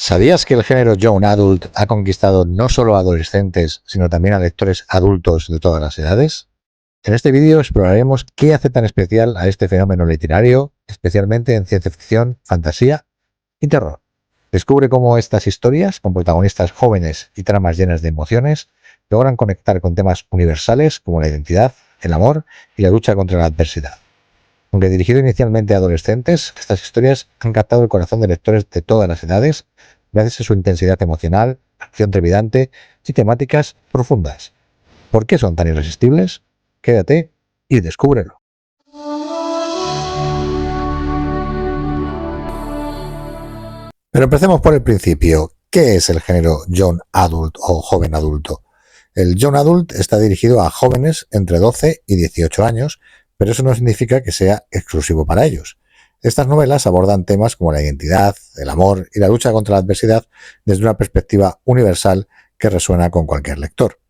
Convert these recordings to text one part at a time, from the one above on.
¿Sabías que el género Young Adult ha conquistado no solo a adolescentes, sino también a lectores adultos de todas las edades? En este vídeo exploraremos qué hace tan especial a este fenómeno literario, especialmente en ciencia ficción, fantasía y terror. Descubre cómo estas historias, con protagonistas jóvenes y tramas llenas de emociones, logran conectar con temas universales como la identidad, el amor y la lucha contra la adversidad. Aunque dirigido inicialmente a adolescentes, estas historias han captado el corazón de lectores de todas las edades gracias a su intensidad emocional, acción trepidante y temáticas profundas. ¿Por qué son tan irresistibles? Quédate y descúbrelo. Pero empecemos por el principio. ¿Qué es el género Young Adult o joven adulto? El Young Adult está dirigido a jóvenes entre 12 y 18 años, pero eso no significa que sea exclusivo para ellos. Estas novelas abordan temas como la identidad, el amor y la lucha contra la adversidad desde una perspectiva universal que resuena con cualquier lector.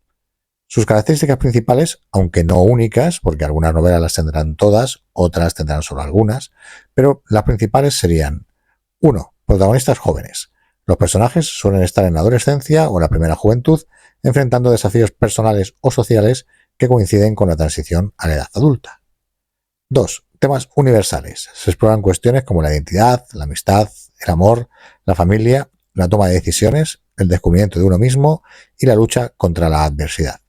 Sus características principales, aunque no únicas, porque algunas novelas las tendrán todas, otras tendrán solo algunas, pero las principales serían: 1. Protagonistas jóvenes. Los personajes suelen estar en la adolescencia o la primera juventud, enfrentando desafíos personales o sociales que coinciden con la transición a la edad adulta. 2. Temas universales. Se exploran cuestiones como la identidad, la amistad, el amor, la familia, la toma de decisiones, el descubrimiento de uno mismo y la lucha contra la adversidad.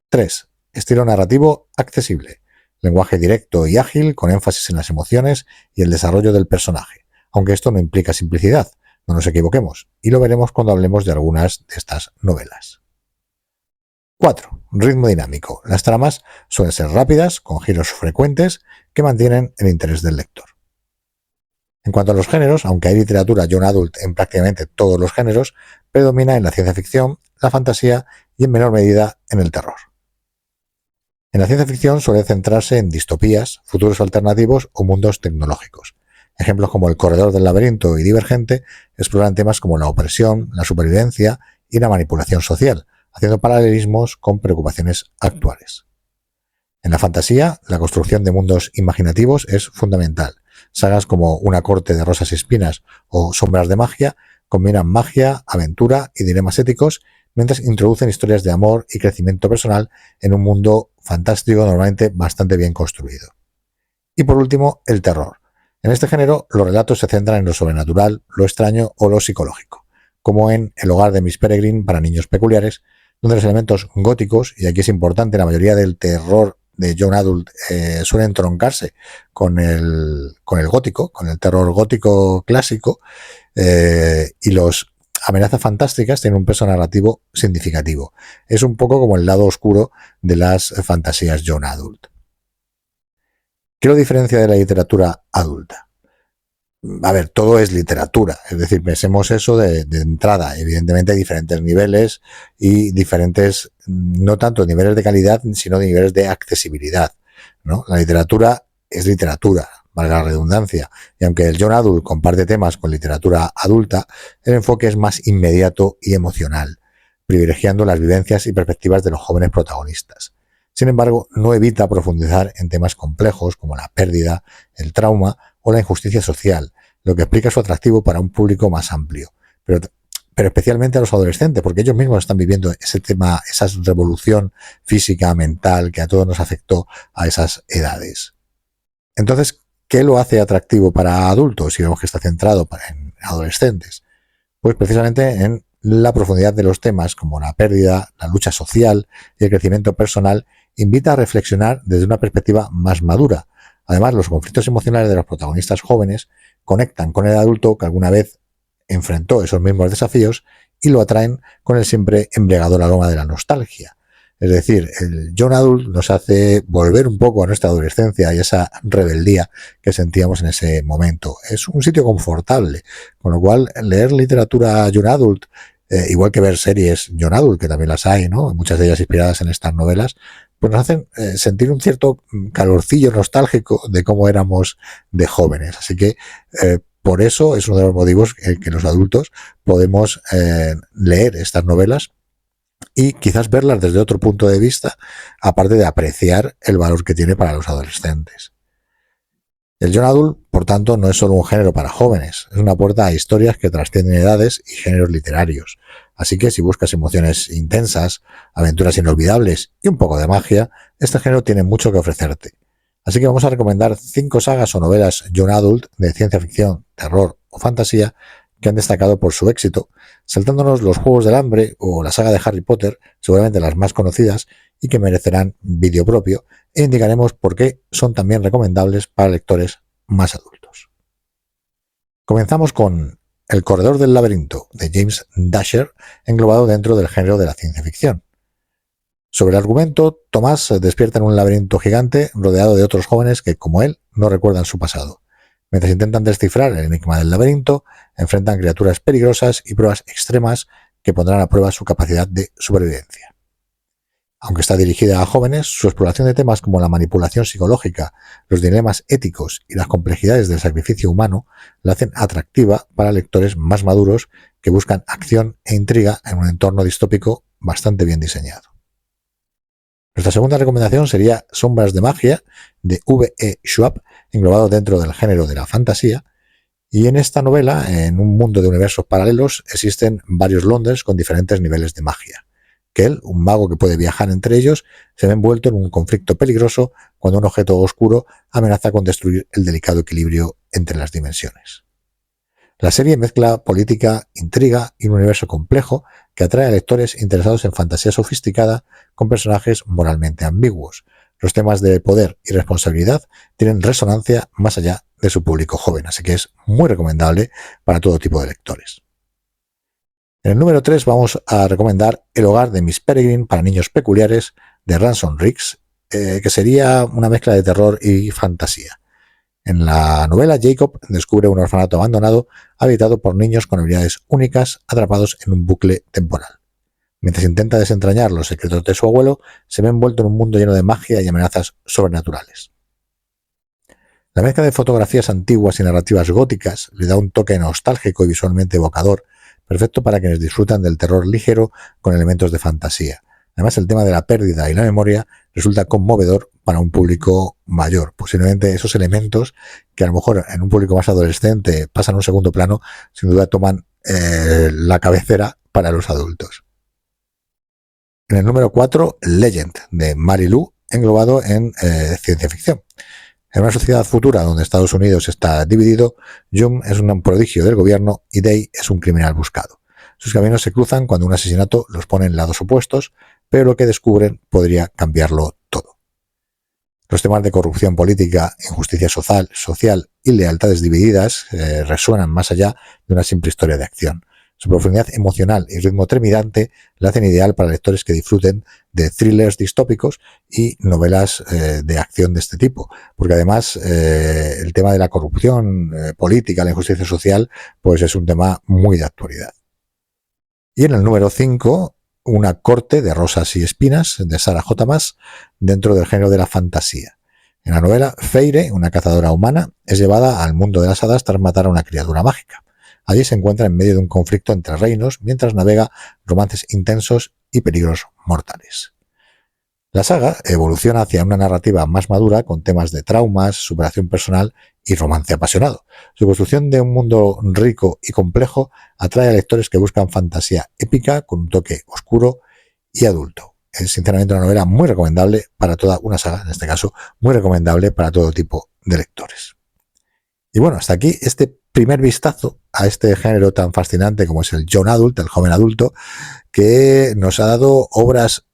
3. Estilo narrativo accesible. Lenguaje directo y ágil con énfasis en las emociones y el desarrollo del personaje, aunque esto no implica simplicidad, no nos equivoquemos, y lo veremos cuando hablemos de algunas de estas novelas. 4. Ritmo dinámico. Las tramas suelen ser rápidas, con giros frecuentes, que mantienen el interés del lector. En cuanto a los géneros, aunque hay literatura young adult en prácticamente todos los géneros, predomina en la ciencia ficción, la fantasía y en menor medida en el terror. En la ciencia ficción suele centrarse en distopías, futuros alternativos o mundos tecnológicos. Ejemplos como El corredor del laberinto y Divergente exploran temas como la opresión, la supervivencia y la manipulación social, haciendo paralelismos con preocupaciones actuales. En la fantasía, la construcción de mundos imaginativos es fundamental. Sagas como Una corte de rosas y espinas o Sombras de magia combinan magia, aventura y dilemas éticos, mientras introducen historias de amor y crecimiento personal en un mundo fantástico normalmente bastante bien construido. Y por último, el terror. En este género, los relatos se centran en lo sobrenatural, lo extraño o lo psicológico, como en El hogar de Miss Peregrine para niños peculiares, donde los elementos góticos, y aquí es importante, la mayoría del terror de Young Adult suele entroncarse con el gótico, con el terror gótico clásico, y los amenazas fantásticas tienen un peso narrativo significativo. Es un poco como el lado oscuro de las fantasías Young Adult. ¿Qué lo diferencia de la literatura adulta? A ver, todo es literatura, es decir, pensemos eso de entrada. Evidentemente hay diferentes niveles y diferentes, no tanto niveles de calidad, sino de niveles de accesibilidad, ¿no? La literatura es literatura, valga la redundancia, y aunque el Young Adult comparte temas con literatura adulta, el enfoque es más inmediato y emocional, privilegiando las vivencias y perspectivas de los jóvenes protagonistas. Sin embargo, no evita profundizar en temas complejos como la pérdida, el trauma o la injusticia social, lo que explica su atractivo para un público más amplio, pero especialmente a los adolescentes, porque ellos mismos están viviendo ese tema, esa revolución física, mental, que a todos nos afectó a esas edades. Entonces, ¿qué lo hace atractivo para adultos si vemos que está centrado en adolescentes? Pues precisamente en la profundidad de los temas como la pérdida, la lucha social y el crecimiento personal invita a reflexionar desde una perspectiva más madura. Además, los conflictos emocionales de los protagonistas jóvenes conectan con el adulto que alguna vez enfrentó esos mismos desafíos y lo atraen con el siempre embriagador aroma de la nostalgia. Es decir, el Young Adult nos hace volver un poco a nuestra adolescencia y esa rebeldía que sentíamos en ese momento. Es un sitio confortable, con lo cual leer literatura Young Adult, igual que ver series Young Adult, que también las hay, ¿no? Muchas de ellas inspiradas en estas novelas, pues nos hacen sentir un cierto calorcillo nostálgico de cómo éramos de jóvenes. Así que por eso es uno de los motivos que los adultos podemos leer estas novelas y quizás verlas desde otro punto de vista, aparte de apreciar el valor que tiene para los adolescentes. El Young Adult, por por tanto, no es solo un género para jóvenes, es una puerta a historias que trascienden edades y géneros literarios. Así que si buscas emociones intensas, aventuras inolvidables y un poco de magia, este género tiene mucho que ofrecerte. Así que vamos a recomendar 5 sagas o novelas young adult de ciencia ficción, terror o fantasía que han destacado por su éxito, saltándonos los Juegos del Hambre o la saga de Harry Potter, seguramente las más conocidas y que merecerán vídeo propio, e indicaremos por qué son también recomendables para lectores más adultos. Comenzamos con El corredor del laberinto de James Dasher, englobado dentro del género de la ciencia ficción. Sobre el argumento, Tomás despierta en un laberinto gigante rodeado de otros jóvenes que, como él, no recuerdan su pasado. Mientras intentan descifrar el enigma del laberinto, enfrentan criaturas peligrosas y pruebas extremas que pondrán a prueba su capacidad de supervivencia. Aunque está dirigida a jóvenes, su exploración de temas como la manipulación psicológica, los dilemas éticos y las complejidades del sacrificio humano la hacen atractiva para lectores más maduros que buscan acción e intriga en un entorno distópico bastante bien diseñado. Nuestra segunda recomendación sería Sombras de magia, de V.E. Schwab, englobado dentro del género de la fantasía. Y en esta novela, en un mundo de universos paralelos, existen varios Londres con diferentes niveles de magia. Kell, un mago que puede viajar entre ellos, se ve envuelto en un conflicto peligroso cuando un objeto oscuro amenaza con destruir el delicado equilibrio entre las dimensiones. La serie mezcla política, intriga y un universo complejo que atrae a lectores interesados en fantasía sofisticada con personajes moralmente ambiguos. Los temas de poder y responsabilidad tienen resonancia más allá de su público joven, así que es muy recomendable para todo tipo de lectores. En el número 3 vamos a recomendar El hogar de Miss Peregrine para niños peculiares de Ransom Riggs, que sería una mezcla de terror y fantasía. En la novela, Jacob descubre un orfanato abandonado habitado por niños con habilidades únicas atrapados en un bucle temporal. Mientras intenta desentrañar los secretos de su abuelo, se ve envuelto en un mundo lleno de magia y amenazas sobrenaturales. La mezcla de fotografías antiguas y narrativas góticas le da un toque nostálgico y visualmente evocador, perfecto para quienes disfrutan del terror ligero con elementos de fantasía. Además, el tema de la pérdida y la memoria resulta conmovedor para un público mayor. Posiblemente esos elementos que a lo mejor en un público más adolescente pasan a un segundo plano, sin duda toman la cabecera para los adultos. En el número 4, Legend, de Mary Lou, englobado en ciencia ficción. En una sociedad futura donde Estados Unidos está dividido, Jung es un prodigio del gobierno y Day es un criminal buscado. Sus caminos se cruzan cuando un asesinato los pone en lados opuestos, pero lo que descubren podría cambiarlo todo. Los temas de corrupción política, injusticia social y lealtades divididas resuenan más allá de una simple historia de acción. Su profundidad emocional y ritmo trepidante la hacen ideal para lectores que disfruten de thrillers distópicos y novelas de acción de este tipo, porque además el tema de la corrupción política, la injusticia social, pues es un tema muy de actualidad. Y en el número 5, Una corte de rosas y espinas, de Sarah J. Maas, dentro del género de la fantasía. En la novela, Feyre, una cazadora humana, es llevada al mundo de las hadas tras matar a una criatura mágica. Allí se encuentra en medio de un conflicto entre reinos mientras navega romances intensos y peligros mortales. La saga evoluciona hacia una narrativa más madura con temas de traumas, superación personal y romance apasionado. Su construcción de un mundo rico y complejo atrae a lectores que buscan fantasía épica con un toque oscuro y adulto. Es sinceramente una novela muy recomendable para toda una saga, en este caso, muy recomendable para todo tipo de lectores. Y bueno, hasta aquí este primer vistazo a este género tan fascinante como es el young adult, el joven adulto, que nos ha dado obras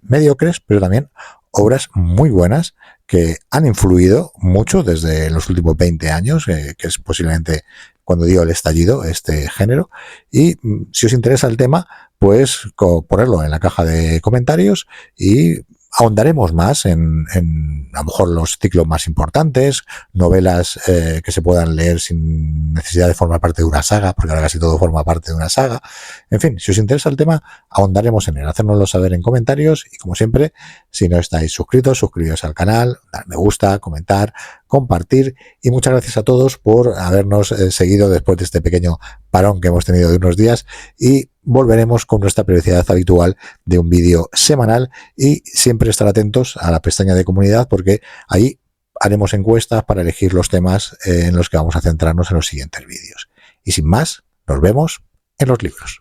mediocres, pero también obras muy buenas que han influido mucho desde los últimos 20 años, que es posiblemente cuando dio el estallido este género. Y si os interesa el tema, pues ponerlo en la caja de comentarios y ahondaremos más en a lo mejor los ciclos más importantes, novelas que se puedan leer sin necesidad de formar parte de una saga, porque ahora casi todo forma parte de una saga. En fin, si os interesa el tema, ahondaremos en él. Hacérnoslo saber en comentarios y, como siempre, si no estáis suscritos, suscribiros al canal, dar me gusta, comentar, compartir, y muchas gracias a todos por habernos seguido después de este pequeño parón que hemos tenido de unos días, y volveremos con nuestra periodicidad habitual de un vídeo semanal, y siempre estar atentos a la pestaña de comunidad porque ahí haremos encuestas para elegir los temas en los que vamos a centrarnos en los siguientes vídeos. Y sin más, nos vemos en los libros.